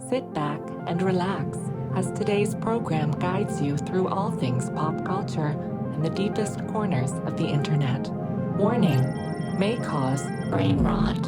Sit back and relax as today's program guides you through all things pop culture and the deepest corners of the internet. Warning, may cause brain rot.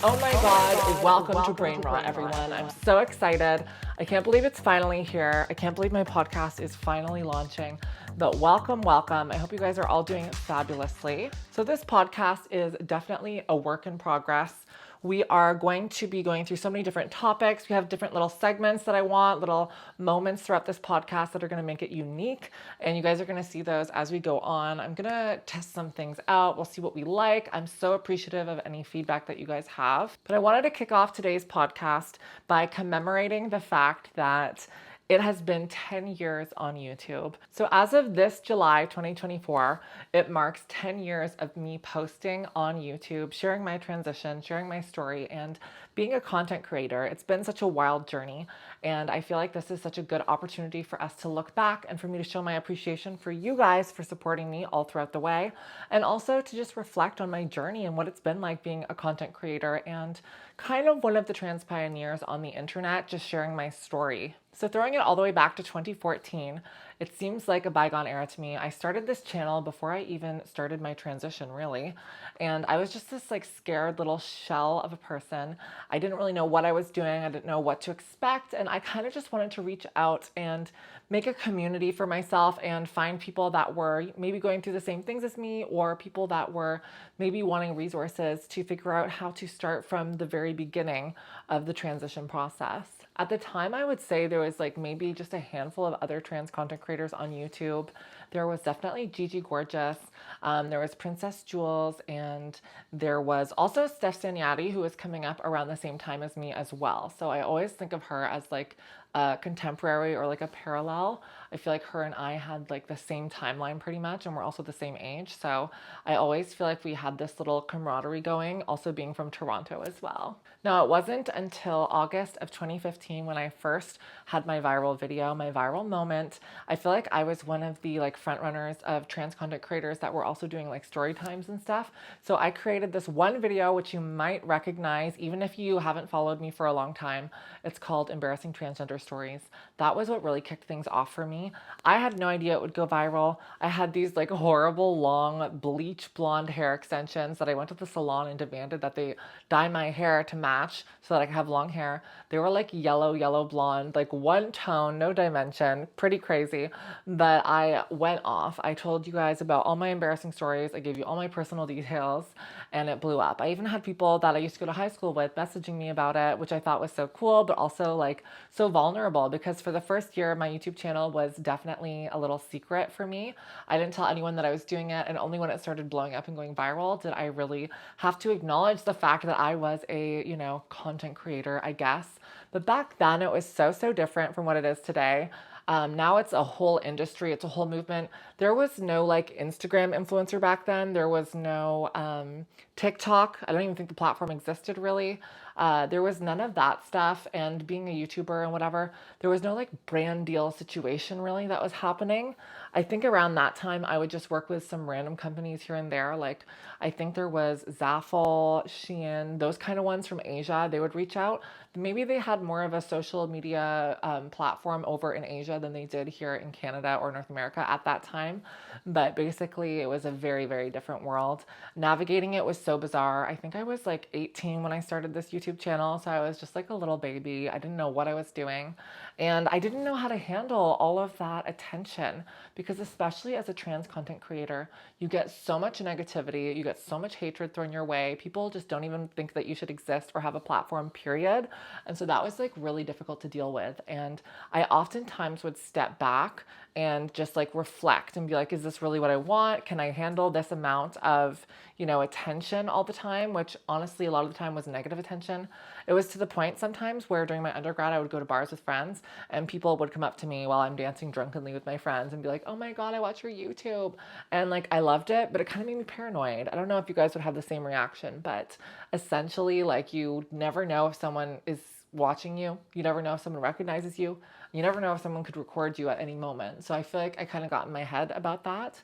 Oh my God, welcome to Brain Rot, everyone. I'm so excited. I can't believe it's finally here. I can't believe my podcast is finally launching. But welcome. I hope you guys are all doing fabulously. So this podcast is definitely a work in progress. We are going to be going through so many different topics. We have different little segments that I want, little moments throughout this podcast that are going to make it unique. And you guys are going to see those as we go on. I'm going to test some things out. We'll see what we like. I'm so appreciative of any feedback that you guys have. But I wanted to kick off today's podcast by commemorating the fact that it has been 10 years on YouTube. So as of this July 2024, it marks 10 years of me posting on YouTube, sharing my transition, sharing my story, and being a content creator. It's been such a wild journey, and I feel like this is such a good opportunity for us to look back and for me to show my appreciation for you guys for supporting me all throughout the way, and also to just reflect on my journey and what it's been like being a content creator and kind of one of the trans pioneers on the internet, just sharing my story. So throwing it all the way back to 2014, it seems like a bygone era to me. I started this channel before I even started my transition, really. And I was just this like scared little shell of a person. I didn't really know what I was doing. I didn't know what to expect. And I kind of just wanted to reach out and make a community for myself and find people that were maybe going through the same things as me, or people that were maybe wanting resources to figure out how to start from the very beginning of the transition process. At the time, I would say there was like maybe just a handful of other trans content creators on YouTube. There was definitely Gigi Gorgeous, there was Princess Jules, and there was also Steph Saniati, who was coming up around the same time as me as well. So I always think of her as like a contemporary or like a parallel. I feel like her and I had like the same timeline pretty much, and we're also the same age. So I always feel like we had this little camaraderie going, also being from Toronto as well. Now, it wasn't until August of 2015 when I first had my viral video, my viral moment. I feel like I was one of the like front runners of trans content creators that were also doing like story times and stuff. So I created this one video, which you might recognize, even if you haven't followed me for a long time. It's called Embarrassing Transgender Stories. That was what really kicked things off for me. I had no idea it would go viral. I had these like horrible long bleach blonde hair extensions that I went to the salon and demanded that they dye my hair to match so that I could have long hair. They were like yellow blonde, like one tone, no dimension, pretty crazy. But I went off. I told you guys about all my embarrassing stories. I gave you all my personal details, and it blew up. I even had people that I used to go to high school with messaging me about it, which I thought was so cool, but also like so vulnerable, because for the first year, my YouTube channel was definitely a little secret for me. I didn't tell anyone that I was doing it, and only when it started blowing up and going viral did I really have to acknowledge the fact that I was a, content creator, I guess. But back then it was so different from what it is today. Now it's a whole industry. It's a whole movement. There was no like Instagram influencer back then. There was no TikTok. I don't even think the platform existed really. There was none of that stuff. And being a YouTuber and whatever, there was no like brand deal situation really that was happening. I think around that time I would just work with some random companies here and there. Like I think there was Zaful, Shein, those kind of ones from Asia. They would reach out. Maybe they had more of a social media platform over in Asia than they did here in Canada or North America at that time. But basically it was a very different world. Navigating it was so bizarre. I think I was like 18 when I started this YouTube channel. So I was just like a little baby. I didn't know what I was doing. And I didn't know how to handle all of that attention, because especially as a trans content creator, you get so much negativity, you get so much hatred thrown your way. People just don't even think that you should exist or have a platform, period. And so that was like really difficult to deal with. And I oftentimes would step back and just like reflect and be like, is this really what I want? Can I handle this amount of, attention all the time? Which honestly, a lot of the time was negative attention. It was to the point sometimes where during my undergrad, I would go to bars with friends and people would come up to me while I'm dancing drunkenly with my friends and be like, oh my God, I watch your YouTube. And like, I loved it, but it kind of made me paranoid. I don't know if you guys would have the same reaction, but essentially like you never know if someone is watching you. You never know if someone recognizes you. You never know if someone could record you at any moment. So I feel like I kind of got in my head about that.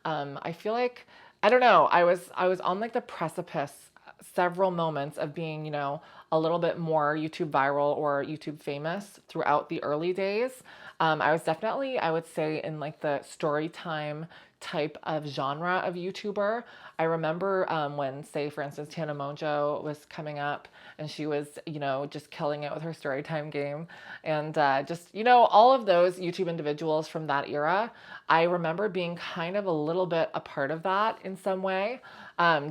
I feel like I don't know. I was on like the precipice several moments of being, a little bit more YouTube viral or YouTube famous throughout the early days. I was definitely, I would say, in like the story time type of genre of YouTuber. I remember when, say, for instance, Tana Mongeau was coming up and she was, just killing it with her story time game. And just, all of those YouTube individuals from that era, I remember being kind of a little bit a part of that in some way.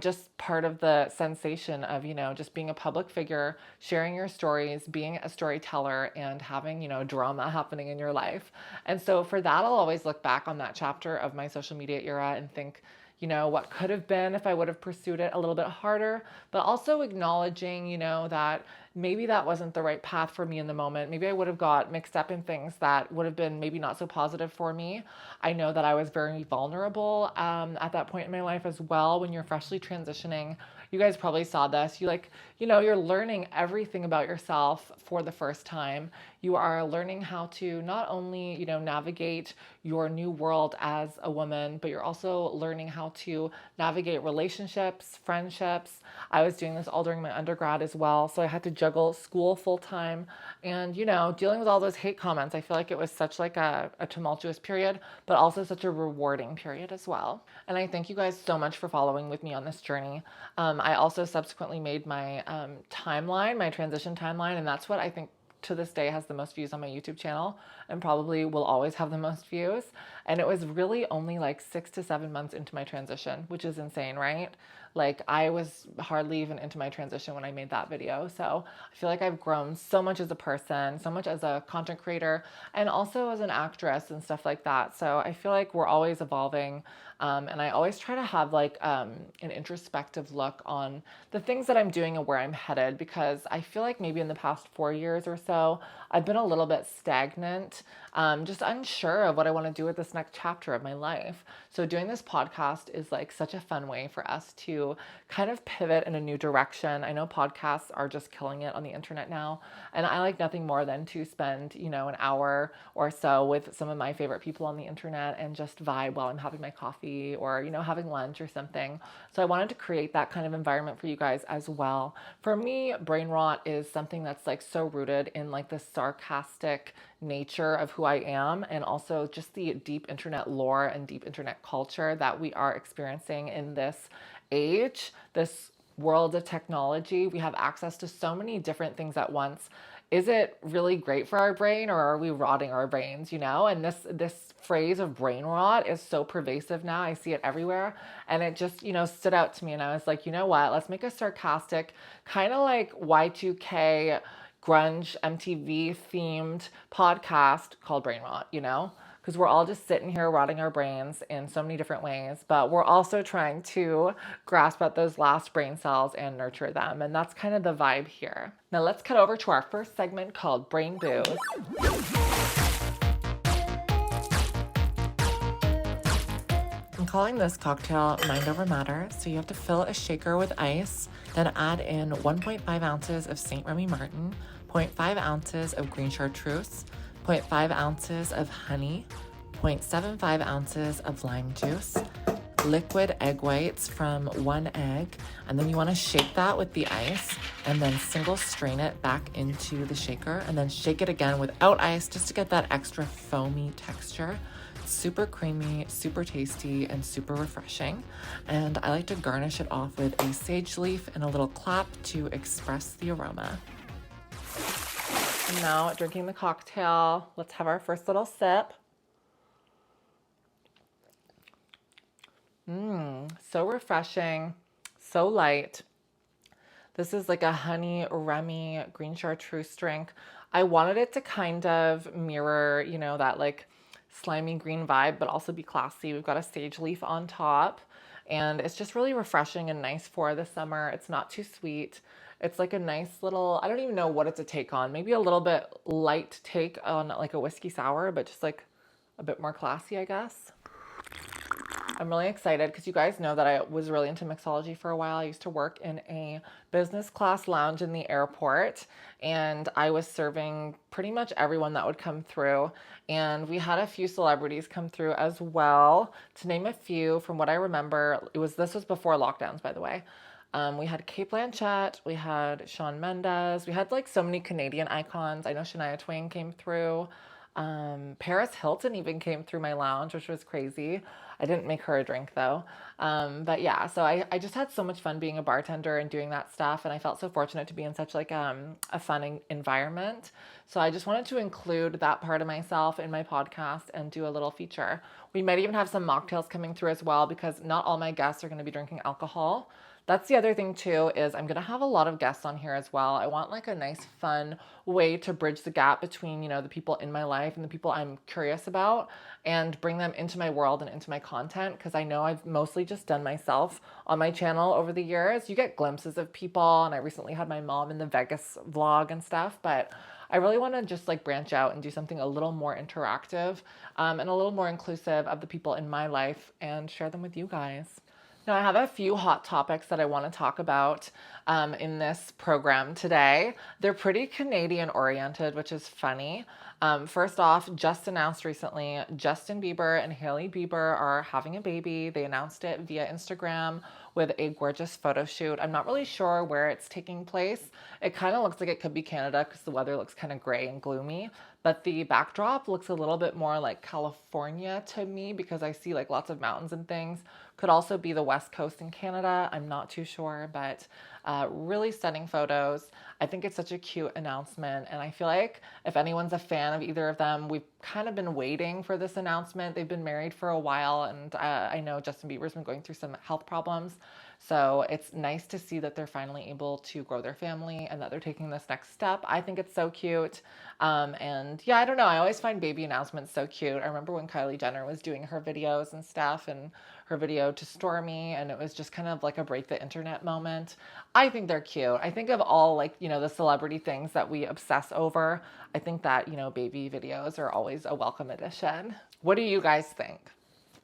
Just part of the sensation of, just being a public figure, sharing your stories, being a storyteller, and having, drama happening in your life. And so for that, I'll always look back on that chapter of my social media era and think, what could have been if I would have pursued it a little bit harder, but also acknowledging, that maybe that wasn't the right path for me in the moment. Maybe I would have got mixed up in things that would have been maybe not so positive for me. I know that I was very vulnerable at that point in my life as well when you're freshly transitioning. You guys probably saw this. You're learning everything about yourself for the first time. You are learning how to not only, navigate your new world as a woman, but you're also learning how to navigate relationships, friendships. I was doing this all during my undergrad as well. So I had to juggle school full time and, dealing with all those hate comments. I feel like it was such like a tumultuous period, but also such a rewarding period as well. And I thank you guys so much for following with me on this journey. I also subsequently made my timeline, my transition timeline, and that's what I think to this day has the most views on my YouTube channel and probably will always have the most views. And it was really only like 6 to 7 months into my transition, which is insane, right? Like I was hardly even into my transition when I made that video. So I feel like I've grown so much as a person, so much as a content creator, and also as an actress and stuff like that. So I feel like we're always evolving. And I always try to have like an introspective look on the things that I'm doing and where I'm headed, because I feel like maybe in the past 4 years or so, I've been a little bit stagnant, just unsure of what I want to do with this next chapter of my life. So doing this podcast is like such a fun way for us to kind of pivot in a new direction. I know podcasts are just killing it on the internet now, and I like nothing more than to spend, an hour or so with some of my favorite people on the internet and just vibe while I'm having my coffee or, having lunch or something. So I wanted to create that kind of environment for you guys as well. For me, brain rot is something that's like so rooted in like the sarcastic nature of who I am, and also just the deep internet lore and deep internet culture that we are experiencing in this age, this world of technology. We have access to so many different things at once. Is it really great for our brain, or are we rotting our brains, And this phrase of brain rot is so pervasive now. I see it everywhere. And it just, stood out to me. And I was like, you know what? Let's make a sarcastic, kind of like Y2K grunge MTV themed podcast called Brain Rot, Because we're all just sitting here rotting our brains in so many different ways, but we're also trying to grasp at those last brain cells and nurture them. And that's kind of the vibe here. Now let's cut over to our first segment called Brain Booze. I'm calling this cocktail Mind Over Matter. So you have to fill a shaker with ice, then add in 1.5 ounces of St. Remy Martin, 0.5 ounces of green chartreuse, 0.5 ounces of honey, 0.75 ounces of lime juice, liquid egg whites from 1 egg, and then you want to shake that with the ice and then single strain it back into the shaker and then shake it again without ice just to get that extra foamy texture. Super creamy, super tasty, and super refreshing. And I like to garnish it off with a sage leaf and a little clap to express the aroma. And now drinking the cocktail, let's have our first little sip. So refreshing, so light. This is like a honey Remy green chartreuse drink. I wanted it to kind of mirror, that like slimy green vibe, but also be classy. We've got a sage leaf on top, and it's just really refreshing and nice for the summer. It's not too sweet. It's like a nice little, I don't even know what it's a take on. Maybe a little bit light take on like a whiskey sour, but just like a bit more classy, I guess. I'm really excited because you guys know that I was really into mixology for a while. I used to work in a business class lounge in the airport, and I was serving pretty much everyone that would come through. And we had a few celebrities come through as well. To name a few, from what I remember, this was before lockdowns, by the way. We had Kate Blanchett, we had Shawn Mendes, we had like so many Canadian icons. I know Shania Twain came through. Paris Hilton even came through my lounge, which was crazy. I didn't make her a drink though. But yeah, so I just had so much fun being a bartender and doing that stuff. And I felt so fortunate to be in such like a fun environment. So I just wanted to include that part of myself in my podcast and do a little feature. We might even have some mocktails coming through as well because not all my guests are going to be drinking alcohol. That's the other thing too, is I'm going to have a lot of guests on here as well. I want like a nice fun way to bridge the gap between, the people in my life and the people I'm curious about and bring them into my world and into my content, because I know I've mostly just done myself on my channel over the years. You get glimpses of people, and I recently had my mom in the Vegas vlog and stuff, but I really want to just like branch out and do something a little more interactive and a little more inclusive of the people in my life and share them with you guys. Now, I have a few hot topics that I want to talk about in this program today. They're pretty Canadian oriented, which is funny. First off, just announced recently, Justin Bieber and Hailey Bieber are having a baby. They announced it via Instagram with a gorgeous photo shoot. I'm not really sure where it's taking place. It kind of looks like it could be Canada because the weather looks kind of gray and gloomy, but the backdrop looks a little bit more like California to me because I see like lots of mountains and things. Could also be the West Coast in Canada. I'm not too sure, but really stunning photos. I think it's such a cute announcement, and I feel like if anyone's a fan of either of them, we've kind of been waiting for this announcement. They've been married for a while, and I know Justin Bieber's been going through some health problems. So it's nice to see that they're finally able to grow their family and that they're taking this next step. I think it's so cute. And yeah, I don't know. I always find baby announcements so cute. I remember when Kylie Jenner was doing her videos and stuff, and her video to Stormy, and it was just kind of like a break the internet moment. I think they're cute. I think of all like, the celebrity things that we obsess over. I think that, baby videos are always a welcome addition. What do you guys think?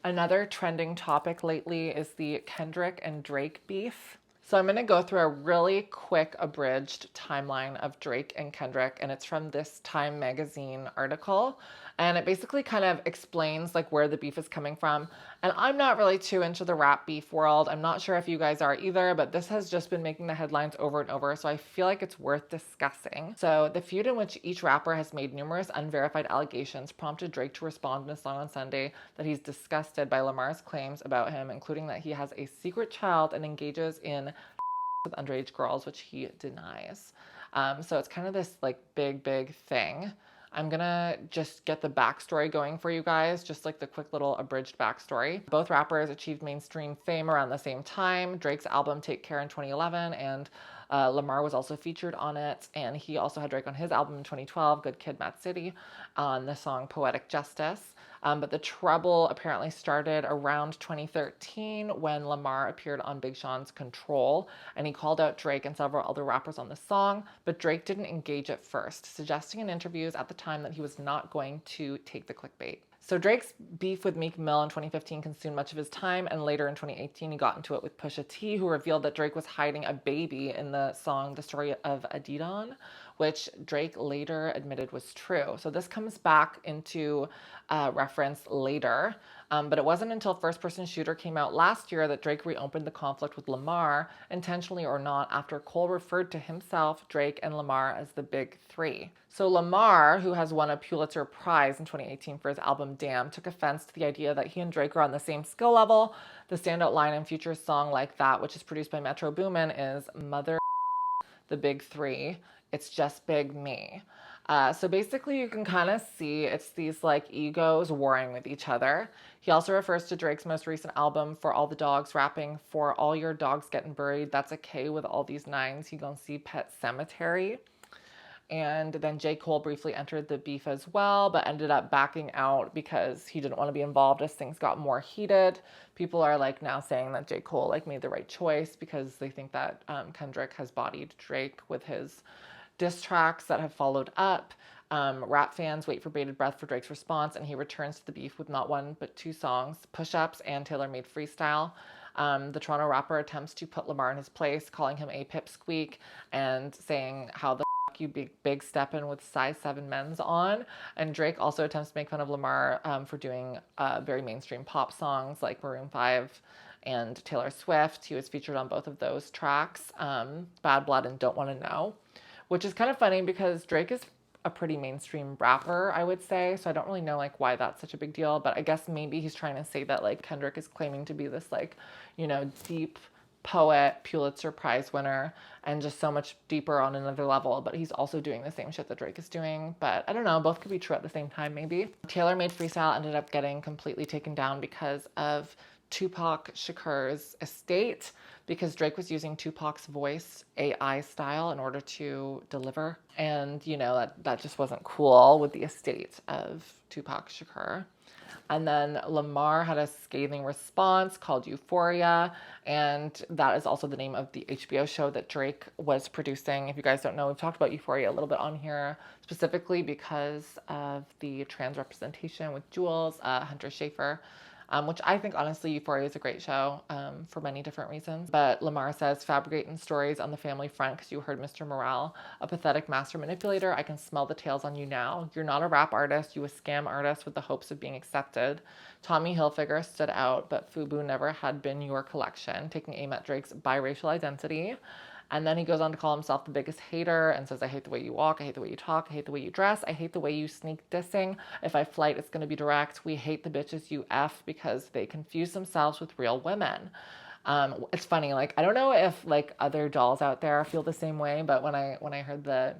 Another trending topic lately is the Kendrick and Drake beef. So I'm going to go through a really quick abridged timeline of Drake and Kendrick, and it's from this Time magazine article. And it basically kind of explains like where the beef is coming from. And I'm not really too into the rap beef world. I'm not sure if you guys are either, but this has just been making the headlines over and over. So I feel like it's worth discussing. So the feud in which each rapper has made numerous unverified allegations prompted Drake to respond in a song on Sunday that he's disgusted by Lamar's claims about him, including that he has a secret child and engages in with underage girls, which he denies. So it's kind of this like big thing. I'm gonna just get the backstory going for you guys, just like the quick little abridged backstory. Both rappers achieved mainstream fame around the same time. Drake's album Take Care in 2011, and Lamar was also featured on it, and he also had Drake on his album in 2012, Good Kid, Mad City, on the song Poetic Justice. But the trouble apparently started around 2013 when Lamar appeared on Big Sean's Control, and he called out Drake and several other rappers on the song, but Drake didn't engage at first, suggesting in interviews at the time that he was not going to take the clickbait. So Drake's beef with Meek Mill in 2015 consumed much of his time, and later in 2018 he got into it with Pusha T, who revealed that Drake was hiding a baby in the song The Story of Adidon, which Drake later admitted was true. So this comes back into reference later, but it wasn't until First Person Shooter came out last year that Drake reopened the conflict with Lamar, intentionally or not, after Cole referred to himself, Drake, and Lamar as the Big Three. So Lamar, who has won a Pulitzer Prize in 2018 for his album Damn, took offense to the idea that he and Drake are on the same skill level. The standout line in Future's song Like That, which is produced by Metro Boomin, is "Mother the Big Three, it's just big me." So basically you can kind of see it's these like egos warring with each other. He also refers to Drake's most recent album, For All the Dogs, rapping, "For all your dogs getting buried, that's a K with all these nines, he gonna see Pet Cemetery." And then J. Cole briefly entered the beef as well, but ended up backing out because he didn't want to be involved as things got more heated. People are like now saying that J. Cole like made the right choice because they think that Kendrick has bodied Drake with his diss tracks that have followed up. Rap fans wait for bated breath for Drake's response, and he returns to the beef with not one but two songs, Push Ups and Taylor Made Freestyle. The Toronto rapper attempts to put Lamar in his place, calling him a pipsqueak and saying how the you big steppin' with size 7 men's on. And Drake also attempts to make fun of Lamar for doing very mainstream pop songs like Maroon 5 and Taylor Swift. He was featured on both of those tracks, Bad Blood and Don't Wanna Know, which is kind of funny because Drake is a pretty mainstream rapper, I would say. So I don't really know like why that's such a big deal, but I guess maybe he's trying to say that like Kendrick is claiming to be this like, you know, deep poet, Pulitzer Prize winner, and just so much deeper on another level, but he's also doing the same shit that Drake is doing. But I don't know, both could be true at the same time, maybe. Taylor Made Freestyle ended up getting completely taken down because of Tupac Shakur's estate, because Drake was using Tupac's voice AI style in order to deliver. And, you know, that just wasn't cool with the estate of Tupac Shakur. And then Lamar had a scathing response called Euphoria, and that is also the name of the HBO show that Drake was producing. If you guys don't know, we've talked about Euphoria a little bit on here, specifically because of the trans representation with Jules, Hunter Schafer, which I think, honestly, Euphoria is a great show for many different reasons. But Lamar says, fabricating stories on the family front because you heard Mr. Morale, a pathetic master manipulator. I can smell the tails on you now. You're not a rap artist. You a scam artist with the hopes of being accepted. Tommy Hilfiger stood out, but FUBU never had been your collection, taking aim at Drake's biracial identity. And then he goes on to call himself the biggest hater and says, I hate the way you walk, I hate the way you talk, I hate the way you dress, I hate the way you sneak dissing. If I flight, it's going to be direct. We hate the bitches you F because they confuse themselves with real women. It's funny, like, I don't know if like other dolls out there feel the same way, but when I heard the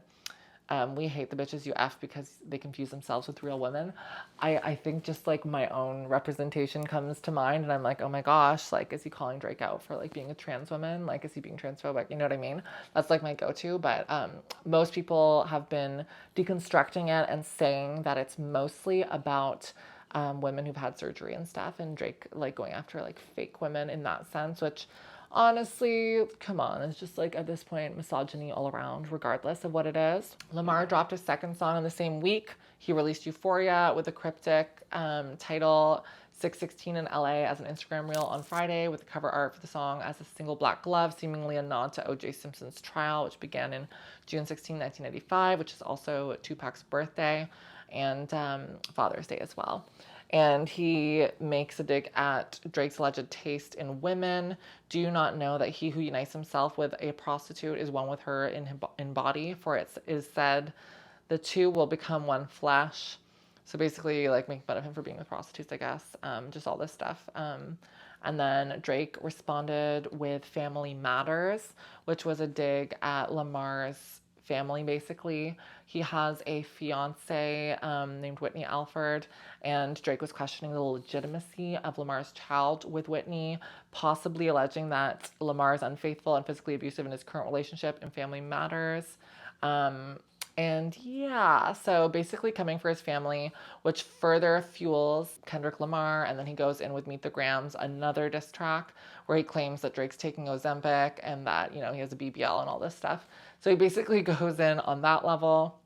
we hate the bitches you F because they confuse themselves with real women, I think just like my own representation comes to mind, and I'm like, oh my gosh, like, is he calling Drake out for like being a trans woman? Like, is he being transphobic? You know what I mean? That's like my go-to. But most people have been deconstructing it and saying that it's mostly about women who've had surgery and stuff, and Drake like going after like fake women in that sense, which honestly, come on, it's just like at this point misogyny all around, regardless of what it is. Lamar dropped a second song in the same week. He released Euphoria with a cryptic title 616 in LA as an Instagram reel on Friday, with the cover art for the song as a single black glove, seemingly a nod to O.J. Simpson's trial, which began in June 16, 1995, which is also Tupac's birthday and Father's Day as well. And he makes a dig at Drake's alleged taste in women. Do you not know that he who unites himself with a prostitute is one with her in body? For it is said, the two will become one flesh. So basically, like, making fun of him for being with prostitutes, I guess. Just all this stuff. And then Drake responded with Family Matters, which was a dig at Lamar's family, basically. He has a fiance named Whitney Alford, and Drake was questioning the legitimacy of Lamar's child with Whitney, possibly alleging that Lamar is unfaithful and physically abusive in his current relationship in Family Matters. And yeah, so basically coming for his family, which further fuels Kendrick Lamar. And then he goes in with Meet the Grams, another diss track where he claims that Drake's taking Ozempic and that, you know, he has a BBL and all this stuff. So he basically goes in on that level.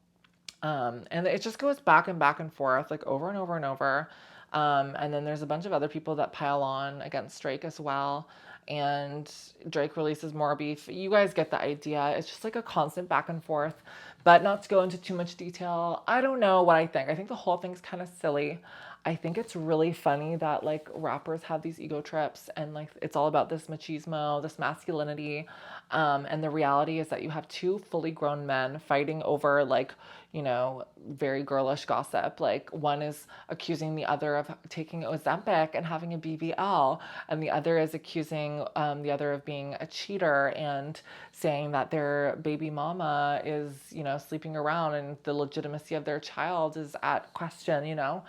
And it just goes back and forth, like over and over and over. And then there's a bunch of other people that pile on against Drake as well. And Drake releases more beef. You guys get the idea. It's just like a constant back and forth. But not to go into too much detail, I don't know what I think. I think the whole thing's kind of silly. I think it's really funny that like rappers have these ego trips and like it's all about this machismo, this masculinity. And the reality is that you have two fully grown men fighting over like, you know, very girlish gossip. Like one is accusing the other of taking Ozempic and having a BBL, and the other is accusing the other of being a cheater and saying that their baby mama is, you know, sleeping around and the legitimacy of their child is at question, you know.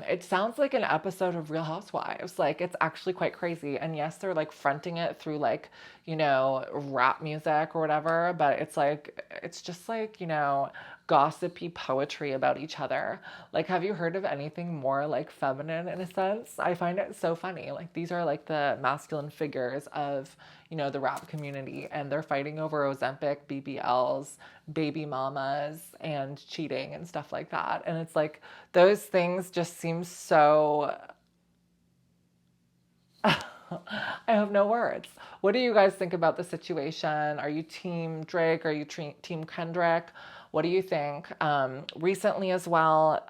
It sounds like an episode of Real Housewives. Like, it's actually quite crazy. And yes, they're like fronting it through like, you know, rap music or whatever, but it's like, it's just like, you know, gossipy poetry about each other. Like, have you heard of anything more like feminine in a sense? I find it so funny. Like, these are like the masculine figures of, you know, the rap community, and they're fighting over Ozempic, BBLs, baby mamas, and cheating and stuff like that. And it's like, those things just seem so I have no words. What do you guys think about the situation? Are you team Drake? Are you team Kendrick? What do you think? Recently as well,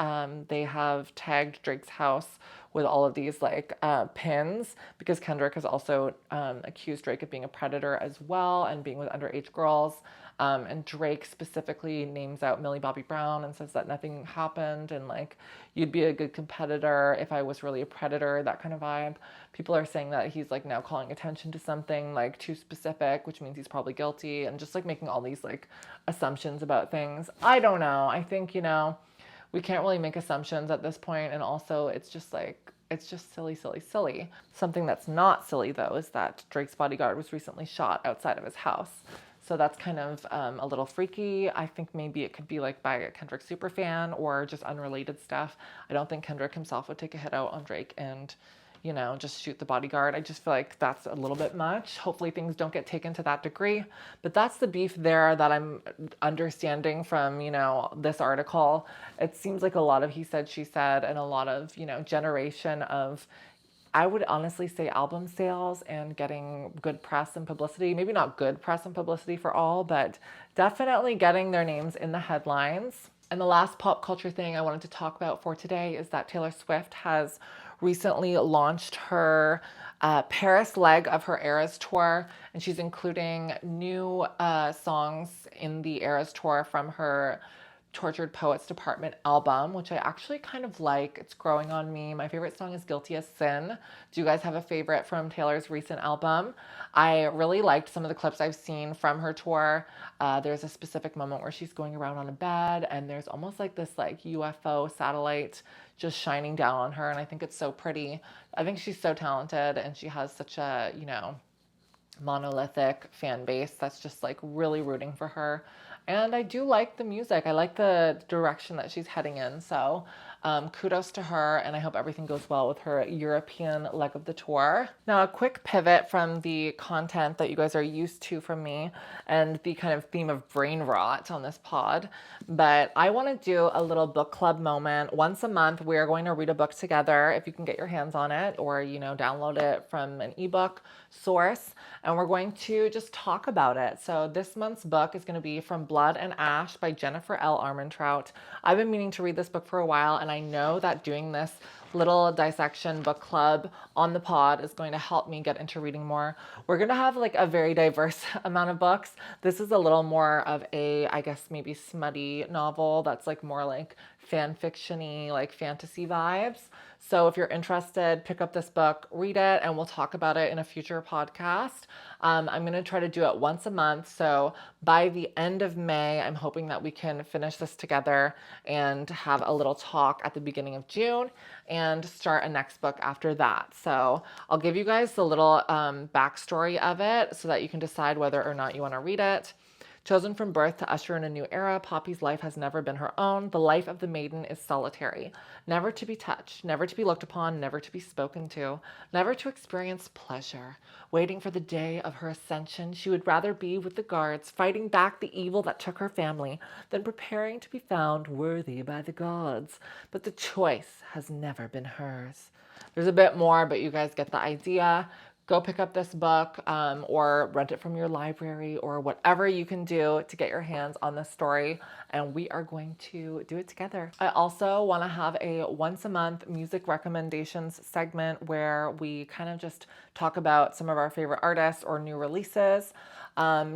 they have tagged Drake's house with all of these like pins, because Kendrick has also accused Drake of being a predator as well and being with underage girls. And Drake specifically names out Millie Bobby Brown and says that nothing happened, and like, you'd be a good competitor if I was really a predator, that kind of vibe. People are saying that he's like now calling attention to something like too specific, which means he's probably guilty, and just like making all these like assumptions about things. I don't know. I think, you know, we can't really make assumptions at this point, and also it's just like, it's just silly, silly, silly. Something that's not silly though is that Drake's bodyguard was recently shot outside of his house. So that's kind of a little freaky. I think maybe it could be like by a Kendrick superfan or just unrelated stuff. I don't think Kendrick himself would take a hit out on Drake and, you know, just shoot the bodyguard. I just feel like that's a little bit much. Hopefully things don't get taken to that degree. But that's the beef there that I'm understanding from, you know, this article. It seems like a lot of he said, she said, and a lot of, you know, generation of, I would honestly say, album sales and getting good press and publicity. Maybe not good press and publicity for all, but definitely getting their names in the headlines. And the last pop culture thing I wanted to talk about for today is that Taylor Swift has recently launched her Paris leg of her Eras tour, and she's including new songs in the Eras tour from her Tortured Poets Department album, which I actually kind of like. It's growing on me. My favorite song is Guilty as Sin. Do you guys have a favorite from Taylor's recent album? I really liked some of the clips I've seen from her tour. There's a specific moment where she's going around on a bed, and there's almost like this like UFO satellite just shining down on her, and I think it's so pretty. I think she's so talented, and she has such a, you know, monolithic fan base that's just like really rooting for her. And I do like the music. I like the direction that she's heading in. So kudos to her, and I hope everything goes well with her European leg of the tour. Now, a quick pivot from the content that you guys are used to from me and the kind of theme of brain rot on this pod, but I want to do a little book club moment. Once a month, we're going to read a book together, if you can get your hands on it, or, you know, download it from an ebook source, and we're going to just talk about it. So this month's book is going to be From Blood and Ash by Jennifer L. Armentrout. I've been meaning to read this book for a while, and I know that doing this little dissection book club on the pod is going to help me get into reading more. We're going to have like a very diverse amount of books. This is a little more of a, I guess, maybe smutty novel that's like more like fan fiction-y, like fantasy vibes. So if you're interested, pick up this book, read it, and we'll talk about it in a future podcast. I'm going to try to do it once a month. So by the end of May, I'm hoping that we can finish this together and have a little talk at the beginning of June and start a next book after that. So I'll give you guys the little backstory of it so that you can decide whether or not you want to read it. Chosen from birth to usher in a new era, Poppy's life has never been her own. The life of the maiden is solitary, never to be touched, never to be looked upon, never to be spoken to, never to experience pleasure. Waiting for the day of her ascension, she would rather be with the guards, fighting back the evil that took her family, than preparing to be found worthy by the gods. But the choice has never been hers. There's a bit more, but you guys get the idea. Go pick up this book or rent it from your library or whatever you can do to get your hands on this story, and we are going to do it together. I also want to have a once a month music recommendations segment where we kind of just talk about some of our favorite artists or new releases.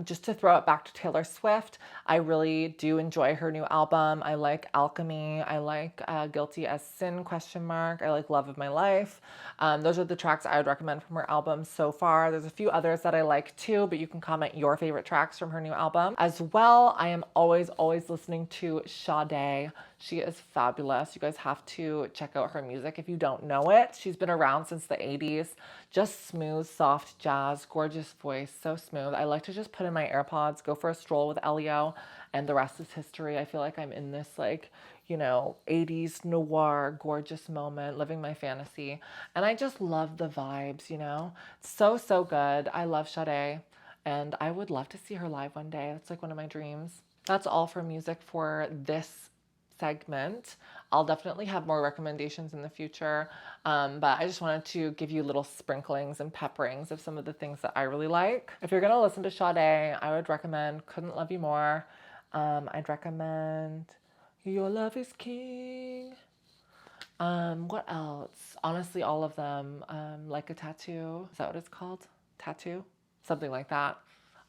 Just to throw it back to Taylor Swift, I really do enjoy her new album. I like Alchemy. I like Guilty as Sin, ? I like Love of My Life. Those are the tracks I would recommend from her album so far. There's a few others that I like too, but you can comment your favorite tracks from her new album. As well, I am always listening to Sade. She is fabulous. You guys have to check out her music if you don't know it. She's been around since the 80s. Just smooth, soft jazz, gorgeous voice, so smooth. I like to just put in my AirPods, go for a stroll with Elio, and the rest is history. I feel like I'm in this, like, you know, 80s noir, gorgeous moment, living my fantasy. And I just love the vibes, you know? So, so good. I love Sade, and I would love to see her live one day. That's like one of my dreams. That's all for music for this segment. I'll definitely have more recommendations in the future, but I just wanted to give you little sprinklings and pepperings of some of the things that I really like. If you're gonna listen to Sade, I would recommend Couldn't Love You More. I'd recommend Your Love is King. What else? Honestly, all of them. Like a Tattoo. Is that what it's called? Tattoo? Something like that.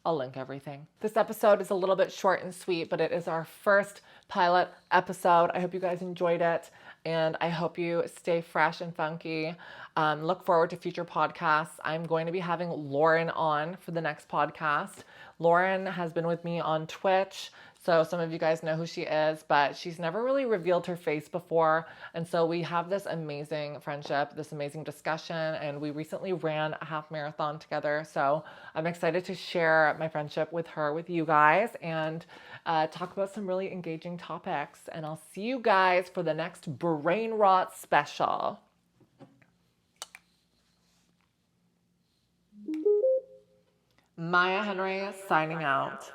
I'll link everything. This episode is a little bit short and sweet, but it is our first pilot episode. I hope you guys enjoyed it, and I hope you stay fresh and funky. Look forward to future podcasts. I'm going to be having Lauren on for the next podcast. Lauren has been with me on Twitch, so some of you guys know who she is, but she's never really revealed her face before. And so we have this amazing friendship, this amazing discussion, and we recently ran a half marathon together. So I'm excited to share my friendship with her, with you guys, and talk about some really engaging topics. And I'll see you guys for the next Brain Rot special. Maya Henry signing out.